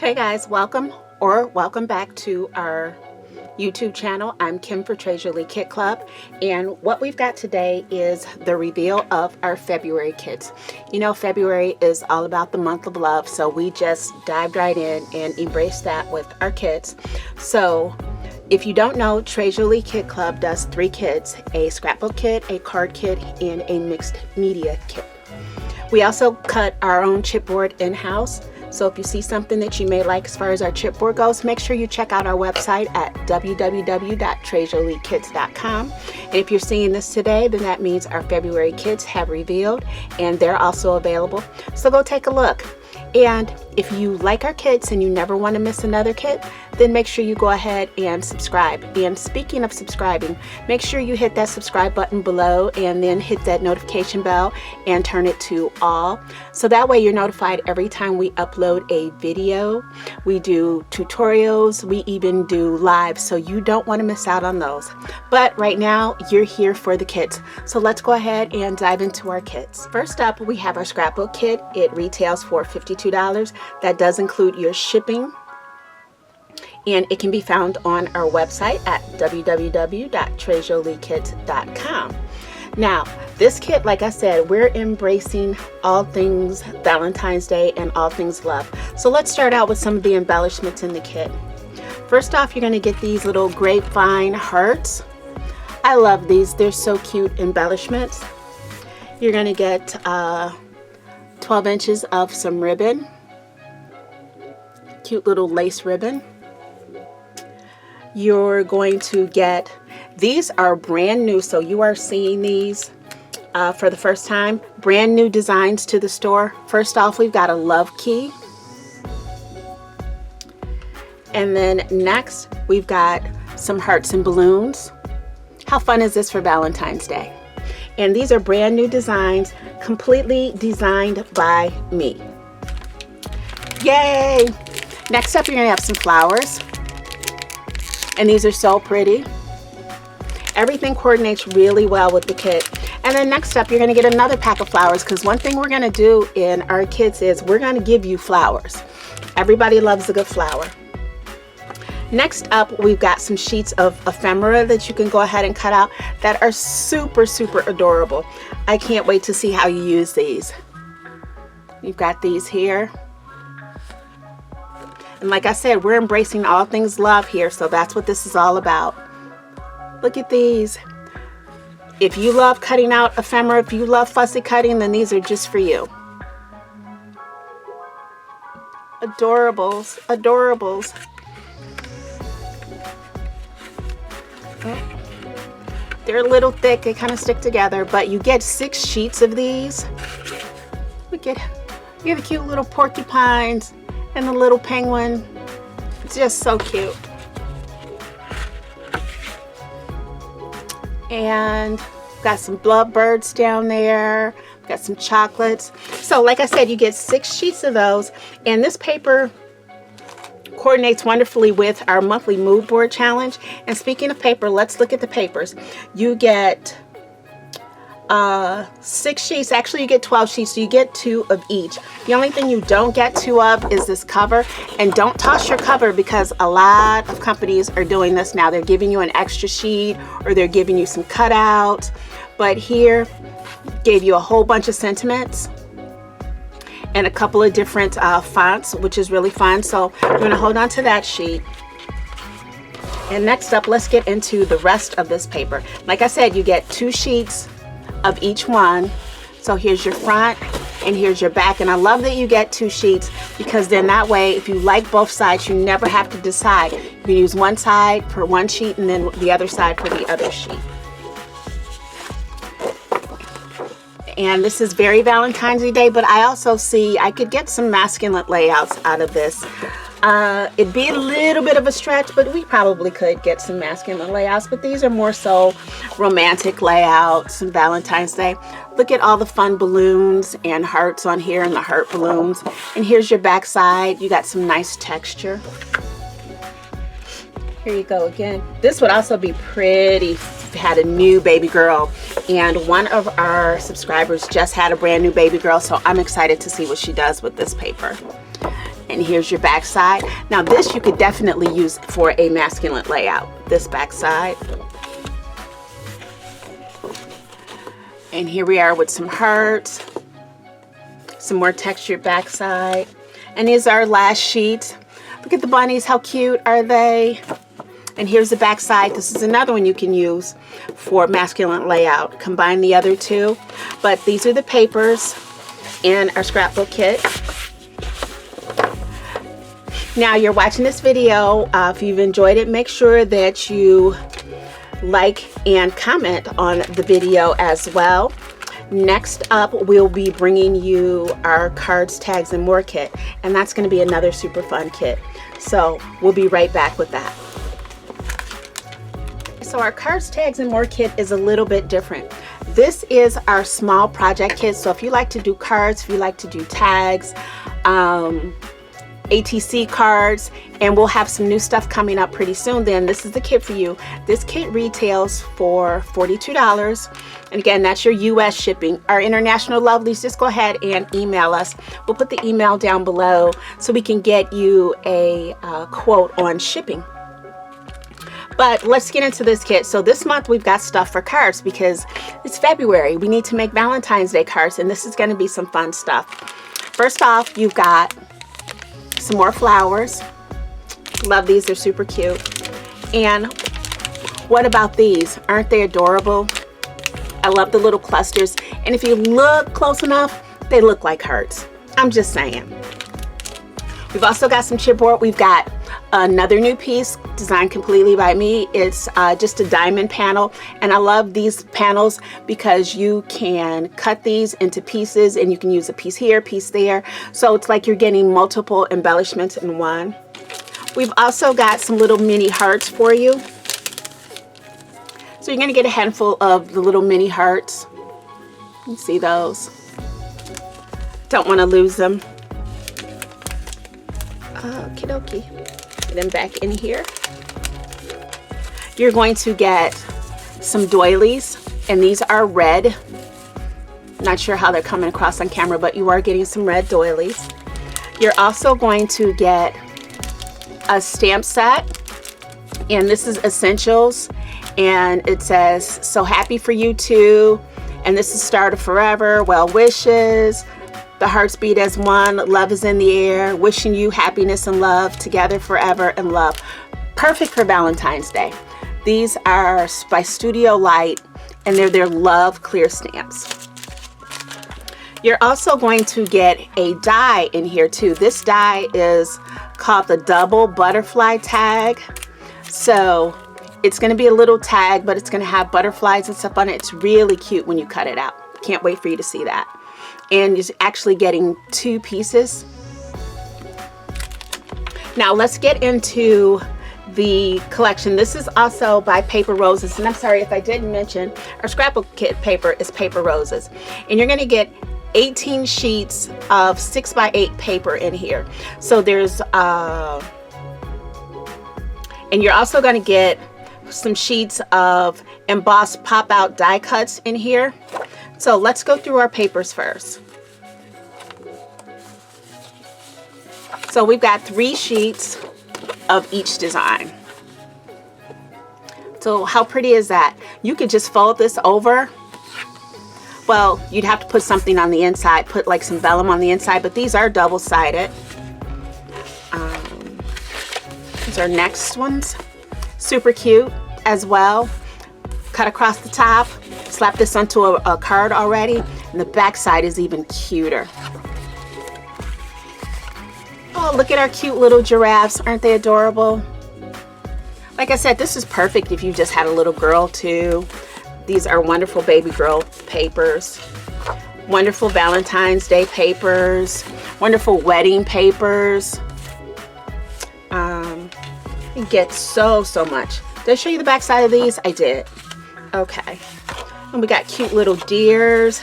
Hey guys, welcome back to our YouTube channel. I'm Kim for Treasure Lee Kit Club, and what we've got today is the reveal of our February kits. You know, February is all about the month of love, so we just dived right in and embraced that with our kits. So if you don't know, Treasure Lee Kit Club does 3 kits: a scrapbook kit, a card kit, and a mixed media kit. We also cut our own chipboard in-house. So if you see something that you may like as far as our chipboard goes, make sure you check out our website at www.treasureleekits.com. And if you're seeing this today, then that means our February kits have revealed and they're also available. So go take a look. And if you like our kits and you never want to miss another kit, then make sure you go ahead and subscribe. And speaking of subscribing, make sure you hit that subscribe button below and then hit that notification bell and turn it to all. So that way you're notified every time we upload a video. We do tutorials, we even do live, so you don't want to miss out on those. But right now you're here for the kits. So let's go ahead and dive into our kits. First up, we have our scrapbook kit. It retails for $52. That does include your shipping, and it can be found on our website at www.treasureleekits.com. Now, this kit, like I said, we're embracing all things Valentine's Day and all things love. So let's start out with some of the embellishments in the kit. First off, you're going to get these little grapevine hearts. I love these. They're so cute embellishments. You're going to get 12 inches of some ribbon, cute little lace ribbon. You're going to get, these are brand new, so you are seeing these for the first time, brand new designs to the store. First off, we've got a love key, and then next we've got some hearts and balloons. How fun is this for Valentine's Day? And these are brand new designs, completely designed by me. Yay! Next up, you're gonna have some flowers. And these are so pretty. Everything coordinates really well with the kit. And then next up, you're gonna get another pack of flowers, because one thing we're gonna do in our kits is we're gonna give you flowers. Everybody loves a good flower. Next up, we've got some sheets of ephemera that you can go ahead and cut out that are super, super adorable. I can't wait to see how you use these. You've got these here. And like I said, we're embracing all things love here, so that's what this is all about. Look at these. If you love cutting out ephemera, if you love fussy cutting, then these are just for you. Adorables, adorables. They're a little thick, they kind of stick together, but you get 6 sheets of these. You get the cute little porcupines and the little penguin. It's just so cute. And got some lovebirds down there, got some chocolates. So like I said, you get 6 sheets of those, and this paper coordinates wonderfully with our monthly mood board challenge. And speaking of paper, let's look at the papers. You get 6 sheets. Actually, you get 12 sheets, so you get 2 of each. The only thing you don't get 2 of is this cover. And don't toss your cover, because a lot of companies are doing this now. They're giving you an extra sheet, or they're giving you some cutouts. But here, gave you a whole bunch of sentiments and a couple of different fonts, which is really fun. So you're gonna hold on to that sheet. And next up, let's get into the rest of this paper. Like I said, you get 2 sheets of each one. So here's your front and here's your back. And I love that you get 2 sheets, because then that way, if you like both sides, you never have to decide. You can use one side for one sheet and then the other side for the other sheet. And this is very Valentine's Day, but I also see I could get some masculine layouts out of this. It'd be a little bit of a stretch, but we probably could get some masculine layouts, but these are more so romantic layouts and Valentine's Day. Look at all the fun balloons and hearts on here, and the heart balloons. And here's your back side. You got some nice texture. Here you go again. This would also be pretty. Had a new baby girl, and one of our subscribers just had a brand new baby girl, so I'm excited to see what she does with this paper. And here's your back side. Now this you could definitely use for a masculine layout, this back side. And here we are with some hearts, some more textured back side. And these are our last sheets. Look at the bunnies, how cute are they? And here's the back side. This is another one you can use for masculine layout. Combine the other two. But these are the papers in our scrapbook kit. Now you're watching this video. If you've enjoyed it, make sure that you like and comment on the video as well. Next up, we'll be bringing you our cards, tags, and more kit. And that's going to be another super fun kit. So we'll be right back with that. So our cards, tags, and more kit is a little bit different. This is our small project kit. So if you like to do cards, if you like to do tags, ATC cards, and we'll have some new stuff coming up pretty soon, then this is the kit for you. This kit retails for $42. And again, that's your US shipping. Our international lovelies, just go ahead and email us. We'll put the email down below so we can get you a quote on shipping. But let's get into this kit. So this month we've got stuff for cards because it's February. We need to make Valentine's Day cards, and this is going to be some fun stuff. First off, you've got some more flowers. Love these, they're super cute. And what about these? Aren't they adorable? I love the little clusters. And if you look close enough, they look like hearts. I'm just saying. We've also got some chipboard. We've got another new piece designed completely by me. It's just a diamond panel, and I love these panels because you can cut these into pieces and you can use a piece here, piece there. So it's like you're getting multiple embellishments in one. We've also got some little mini hearts for you. So you're going to get a handful of the little mini hearts. You see those? Don't want to lose them. Okie dokie. Get them back in here. You're going to get some doilies, and these are red. Not sure how they're coming across on camera, but you are getting some red doilies. You're also going to get a stamp set, and this is essentials, and it says, "So happy for you too," and this is start of forever, well wishes, the hearts beat as one, love is in the air, wishing you happiness and love, together forever and love. Perfect for Valentine's Day. These are by Studio Light, and they're their love clear stamps. You're also going to get a die in here too. This die is called the double butterfly tag. So it's going to be a little tag, but it's going to have butterflies and stuff on it. It's really cute when you cut it out. Can't wait for you to see that. And you're actually getting 2 pieces. Now let's get into the collection. This is also by Paper Roses, and I'm sorry if I didn't mention, our scrapbook kit paper is Paper Roses, and you're going to get 18 sheets of 6x8 paper in here. So there's and you're also going to get some sheets of embossed pop-out die cuts in here. So let's go through our papers first. So we've got 3 sheets of each design. So how pretty is that? You could just fold this over. Well, you'd have to put something on the inside, put like some vellum on the inside, but these are double-sided. These are next ones. Super cute as well. Cut across the top, slap this onto a card already, and the back side is even cuter. Oh, look at our cute little giraffes. Aren't they adorable? Like I said, this is perfect if you just had a little girl too. These are wonderful baby girl papers. Wonderful Valentine's Day papers. Wonderful wedding papers. You get so much. Did I show you the back side of these? I did. Okay. And we got cute little deers.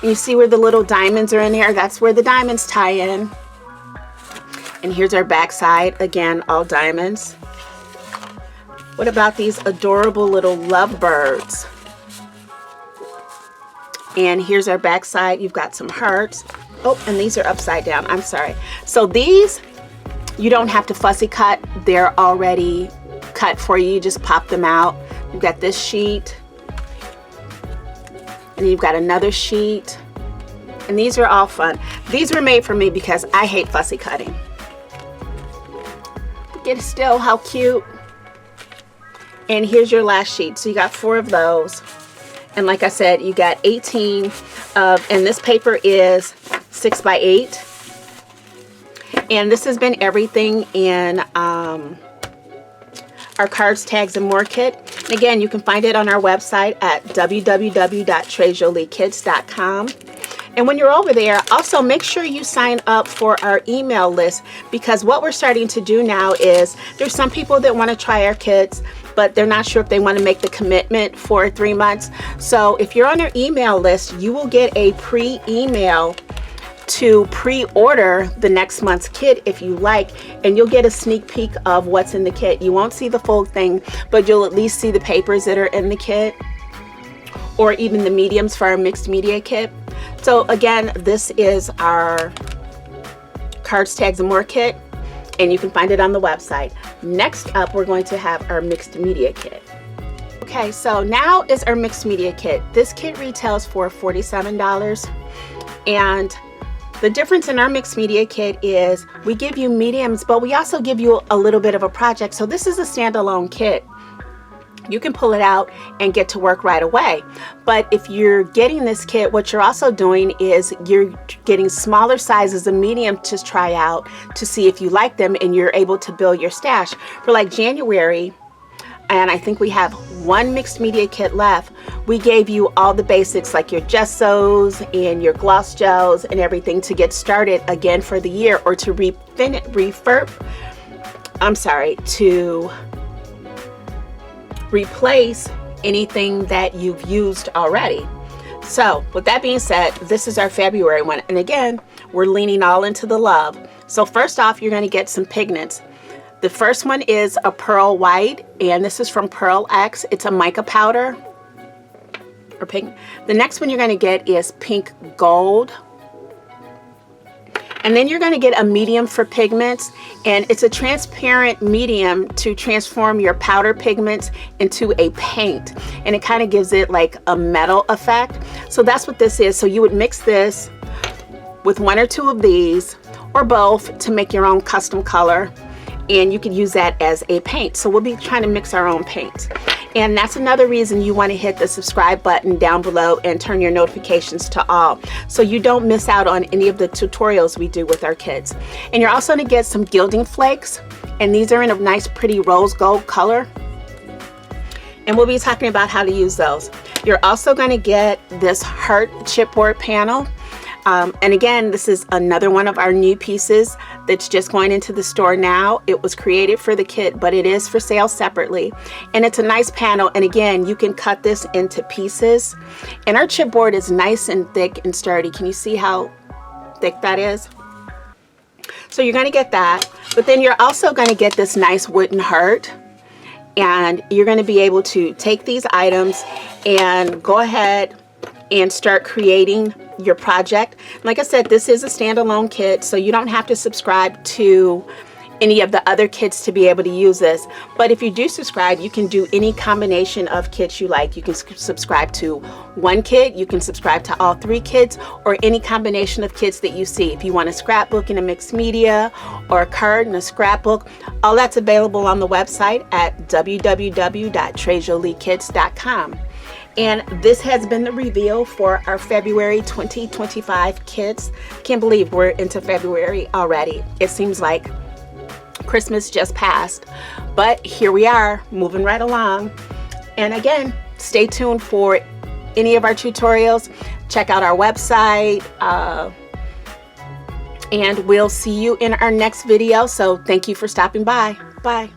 And you see where the little diamonds are in there? That's where the diamonds tie in. And here's our back side. Again, all diamonds. What about these adorable little lovebirds? And here's our back side. You've got some hearts. Oh, and these are upside down. I'm sorry. So these You don't have to fussy cut. They're already cut for you. You just pop them out. You've got this sheet, and you've got another sheet, and these are all fun. These were made for me because I hate fussy cutting. Get still, how cute. And here's your last sheet. So you got 4 of those, and like I said, you got 18 of, and this paper is 6 by 8. And this has been everything in our cards, tags, and more kit. And again, you can find it on our website at www.trejoliekids.com. And when you're over there, also make sure you sign up for our email list, because what we're starting to do now is there's some people that want to try our kits, but they're not sure if they want to make the commitment for 3 months. So if you're on our email list, you will get a pre-email to pre-order the next month's kit if you like, and you'll get a sneak peek of what's in the kit. You won't see the full thing, but you'll at least see the papers that are in the kit, or even the mediums for our mixed media kit. So again, this is our cards, tags, and more kit, and you can find it on the website. Next up, we're going to have our mixed media kit. Okay, so now is our mixed media kit. This kit retails for $47, and the difference in our mixed media kit is we give you mediums, but we also give you a little bit of a project. So this is a standalone kit. You can pull it out and get to work right away. But if you're getting this kit, what you're also doing is you're getting smaller sizes of medium to try out to see if you like them, and you're able to build your stash. For like January, and I think we have 1 mixed media kit left, we gave you all the basics like your gessos and your gloss gels and everything to get started again for the year, or to to replace anything that you've used already. So with that being said, this is our February one, and again, we're leaning all into the love. So first off, you're going to get some pigments. The first one is a pearl white, and this is from Pearl X. It's a mica powder or pink. The next one you're going to get is pink gold. And then you're going to get a medium for pigments, and it's a transparent medium to transform your powder pigments into a paint, and it kind of gives it like a metal effect. So that's what this is. So you would mix this with 1 or 2 of these, or both, to make your own custom color, and you could use that as a paint. So we'll be trying to mix our own paints. And that's another reason you want to hit the subscribe button down below and turn your notifications to all, so you don't miss out on any of the tutorials we do with our kids. And you're also going to get some gilding flakes, and these are in a nice pretty rose gold color, and we'll be talking about how to use those. You're also going to get this heart chipboard panel. And again, this is another one of our new pieces that's just going into the store now. It was created for the kit, but it is for sale separately. And it's a nice panel. And again, you can cut this into pieces. And our chipboard is nice and thick and sturdy. Can you see how thick that is? So you're going to get that. But then you're also going to get this nice wooden heart. And you're going to be able to take these items and go ahead and start creating your project. Like I said, this is a standalone kit, so you don't have to subscribe to any of the other kits to be able to use this. But if you do subscribe, you can do any combination of kits you like. You can subscribe to 1 kit, you can subscribe to all 3 kits, or any combination of kits that you see. If you want a scrapbook and a mixed media, or a card and a scrapbook, all that's available on the website at www.trejoliekids.com. And this has been the reveal for our February 2025 kits. Can't believe we're into February already. It seems like Christmas just passed, but here we are, moving right along. And again, stay tuned for any of our tutorials. Check out our website, and we'll see you in our next video. So thank you for stopping by. Bye.